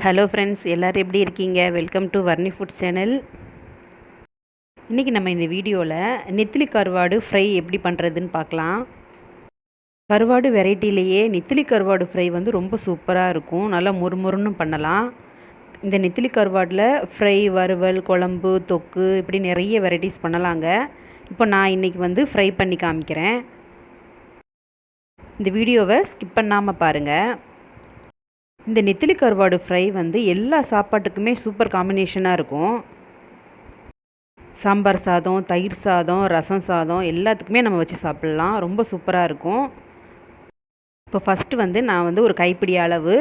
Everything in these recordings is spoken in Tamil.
ஹலோ ஃப்ரெண்ட்ஸ், எல்லோரும் எப்படி இருக்கீங்க? Welcome to Varni food channel. இன்றைக்கி நம்ம இந்த வீடியோவில் நெத்திலி கருவாடு ஃப்ரை எப்படி பண்ணுறதுன்னு பார்க்கலாம். கருவாடு வெரைட்டிலேயே நெத்திலி கருவாடு ஃப்ரை வந்து ரொம்ப சூப்பராக இருக்கும். நல்லா முறுமுறுன்னு பண்ணலாம். இந்த நெத்திலி கருவாடில் ஃப்ரை, வறுவல், குழம்பு, தொக்கு இப்படி நிறைய வெரைட்டிஸ் பண்ணலாங்க. இப்போ நான் இன்றைக்கி வந்து ஃப்ரை பண்ணி காமிக்கிறேன். இந்த வீடியோவை ஸ்கிப் பண்ணாமல் பாருங்கள். இந்த நெத்திலி கருவாடு ஃப்ரை வந்து எல்லா சாப்பாட்டுக்குமே சூப்பர் காம்பினேஷனாக இருக்கும். சாம்பார் சாதம், தயிர் சாதம், ரசம் சாதம் எல்லாத்துக்குமே நம்ம வச்சு சாப்பிட்லாம். ரொம்ப சூப்பராக இருக்கும். இப்போ ஃபஸ்ட்டு வந்து நான் வந்து ஒரு கைப்பிடி அளவு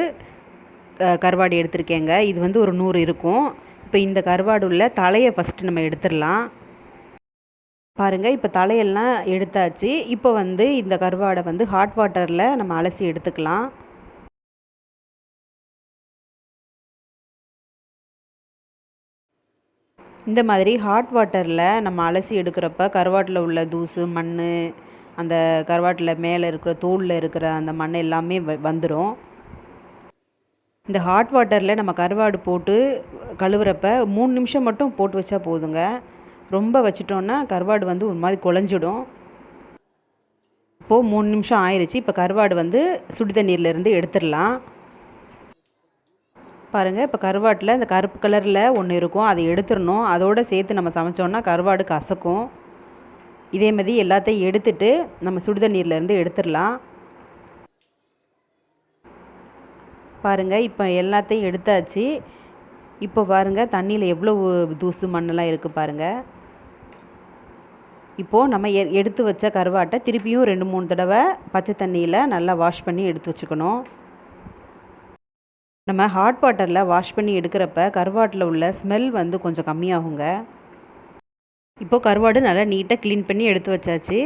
கருவாடு எடுத்திருக்கேங்க. இது வந்து ஒரு 100 இருக்கும். இப்போ இந்த கருவாடு உள்ள தலையை ஃபஸ்ட்டு நம்ம எடுத்துடலாம். பாருங்கள், இப்போ தலையெல்லாம் எடுத்தாச்சு. இப்போ வந்து இந்த கருவாடை வந்து ஹாட் வாட்டரில் நம்ம அலசி எடுத்துக்கலாம். இந்த மாதிரி ஹாட் வாட்டரில் நம்ம அலசி எடுக்கிறப்ப கருவாட்டில் உள்ள தூசு, மண், அந்த கருவாட்டில் மேலே இருக்கிற தோலில் இருக்கிற அந்த மண் எல்லாமே வந்துடும். இந்த ஹாட் வாட்டரில் நம்ம கருவாடு போட்டு கழுவுறப்ப 3 நிமிஷம் மட்டும் போட்டு வச்சா போதுங்க. ரொம்ப வச்சிட்டோன்னா கருவாடு வந்து ஒரு மாதிரி குழஞ்சிடும். இப்போது 3 நிமிஷம் ஆயிடுச்சு. இப்போ கருவாடு வந்து சுடு தண்ணீர்லேருந்து எடுத்துடலாம். பாருங்கள், இப்போ கருவாட்டில் இந்த கருப்பு கலரில் ஒன்று இருக்கும், அதை எடுத்துடணும். அதோடு சேர்த்து நம்ம சமைச்சோன்னா கருவாடு கசக்கும். இதே மாதிரி எல்லாத்தையும் எடுத்துட்டு நம்ம சுடுதண்ணீர்லேருந்து எடுத்துடலாம். பாருங்கள், இப்போ எல்லாத்தையும் எடுத்தாச்சு. இப்போ பாருங்கள், தண்ணியில் எவ்வளோ தூசு மண்ணெல்லாம் இருக்குது பாருங்கள். இப்போது நம்ம எடுத்து வச்ச கருவாட்டை திருப்பியும் 2-3 தடவை பச்சை தண்ணியில் நல்லா வாஷ் பண்ணி எடுத்து வச்சுக்கணும். நம்ம ஹாட் வாட்டரில் வாஷ் பண்ணி எடுக்கிறப்ப கருவாட்டில் உள்ள ஸ்மெல் வந்து கொஞ்சம் கம்மியாகுங்க. இப்போது கருவாடு நல்லா நீட்டாக க்ளீன் பண்ணி எடுத்து வச்சாச்சு.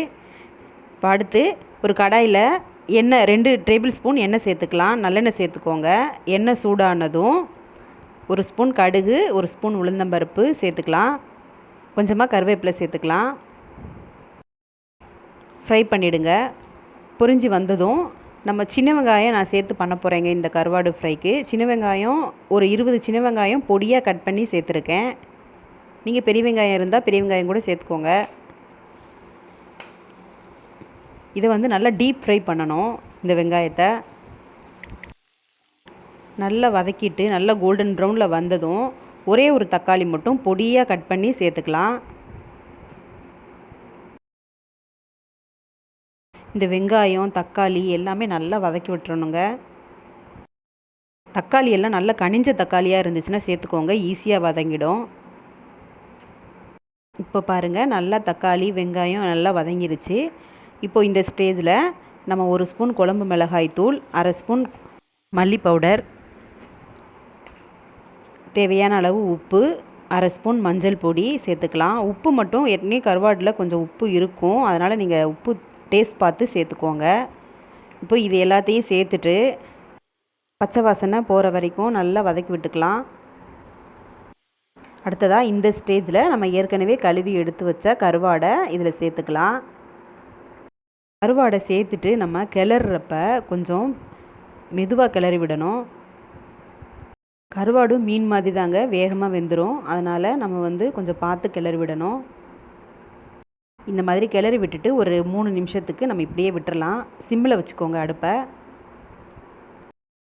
இப்போ அடுத்து ஒரு கடாயில் எண்ணெய் 2 டேபிள் ஸ்பூன் எண்ணெய் சேர்த்துக்கலாம். நல்லெண்ணெய் சேர்த்துக்கோங்க. எண்ணெய் சூடானதும் 1 ஸ்பூன் கடுகு, 1 ஸ்பூன் உளுந்தம்பருப்பு சேர்த்துக்கலாம். கொஞ்சமாக கருவேப்பிலை சேர்த்துக்கலாம். ஃப்ரை பண்ணிவிடுங்க. பொரிஞ்சு வந்ததும் நம்ம சின்ன வெங்காயம் நான் சேர்த்து பண்ண போகிறேங்க. இந்த கருவாடு ஃப்ரைக்கு சின்ன வெங்காயம் ஒரு 20 சின்ன வெங்காயம் பொடியாக கட் பண்ணி சேர்த்துருக்கேன். நீங்கள் பெரிய வெங்காயம் இருந்தால் பெரிய வெங்காயம் கூட சேர்த்துக்கோங்க. இதை வந்து நல்லா டீப் ஃப்ரை பண்ணணும். இந்த வெங்காயத்தை நல்லா வதக்கிட்டு நல்லா கோல்டன் ப்ரௌனில் வந்ததும் ஒரே ஒரு தக்காளி மட்டும் பொடியாக கட் பண்ணி சேர்த்துக்கலாம். இந்த வெங்காயம், தக்காளி எல்லாமே நல்லா வதக்கி விட்டுறணுங்க. தக்காளி எல்லாம் நல்லா கனிஞ்ச தக்காளியாக இருந்துச்சுன்னா சேர்த்துக்கோங்க, ஈஸியாக வதங்கிடும். இப்போ பாருங்கள், நல்லா தக்காளி, வெங்காயம் நல்லா வதங்கிருச்சு. இப்போ இந்த ஸ்டேஜில் நம்ம 1 ஸ்பூன் குழம்பு மிளகாய் தூள், 1/2 ஸ்பூன் மல்லி பவுடர், தேவையான அளவு உப்பு, 1/2 ஸ்பூன் மஞ்சள் பொடி சேர்த்துக்கலாம். உப்பு மட்டும் ஏற்கனவே கருவாடில் கொஞ்சம் உப்பு இருக்கும், அதனால் நீங்கள் உப்பு டேஸ்ட் பார்த்து சேர்த்துக்கோங்க. இப்போ இது எல்லாத்தையும் சேர்த்துட்டு பச்சை வாசனை போகிற வரைக்கும் நல்லா வதக்கி விட்டுக்கலாம். அடுத்ததாக இந்த ஸ்டேஜில் நம்ம ஏற்கனவே கழுவி எடுத்து வச்ச கருவாடை இதில் சேர்த்துக்கலாம். கருவாடை சேர்த்துட்டு நம்ம கிளறப்ப கொஞ்சம் மெதுவாக கிளறி விடணும். கருவாடு மீன் மாதிரி தாங்க, வேகமாக வெந்துடும். அதனால் நம்ம வந்து கொஞ்சம் பார்த்து கிளறி விடணும். இந்த மாதிரி கிளறி விட்டுட்டு ஒரு 3 நிமிஷத்துக்கு நம்ம இப்படியே விட்டுறலாம். சிம்மில் வச்சுக்கோங்க அடுப்பை.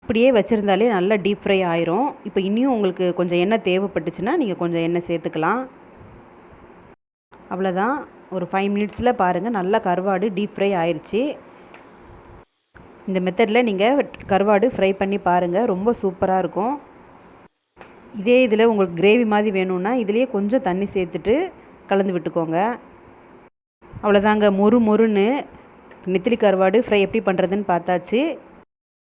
இப்படியே வச்சுருந்தாலே நல்லா டீப் ஃப்ரை ஆயிரும். இப்போ இன்னும் உங்களுக்கு கொஞ்சம் எண்ணெய் தேவைப்பட்டுச்சுன்னா நீங்கள் கொஞ்சம் எண்ணெய் சேர்த்துக்கலாம். அவ்வளோதான், ஒரு 5 மினிட்ஸில் பாருங்கள் நல்லா கருவாடு டீப் ஃப்ரை ஆயிடுச்சு. இந்த மெத்தடில் நீங்கள் கருவாடு ஃப்ரை பண்ணி பாருங்கள், ரொம்ப சூப்பராக இருக்கும். இதே இதில் உங்களுக்கு கிரேவி மாதிரி வேணும்னா இதுலேயே கொஞ்சம் தண்ணி சேர்த்துட்டு கலந்து விட்டுக்கோங்க. அவ்வளோதாங்க, மொறுன்னு நெத்திலி கருவாடு ஃப்ரை எப்படி பண்ணுறதுன்னு பார்த்தாச்சு.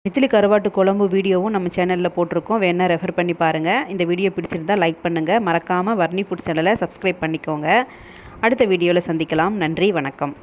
நெத்திலி கருவாட்டு குழம்பு வீடியோவும் நம்ம சேனலில் போட்டிருக்கோம், வேணால் ரெஃபர் பண்ணி பாருங்கள். இந்த வீடியோ பிடிச்சிருந்தால் லைக் பண்ணுங்கள். மறக்காமல் வர்ணி ஃபுட் சேனலை சப்ஸ்கிரைப் பண்ணிக்கோங்க. அடுத்த வீடியோவில் சந்திக்கலாம். நன்றி, வணக்கம்.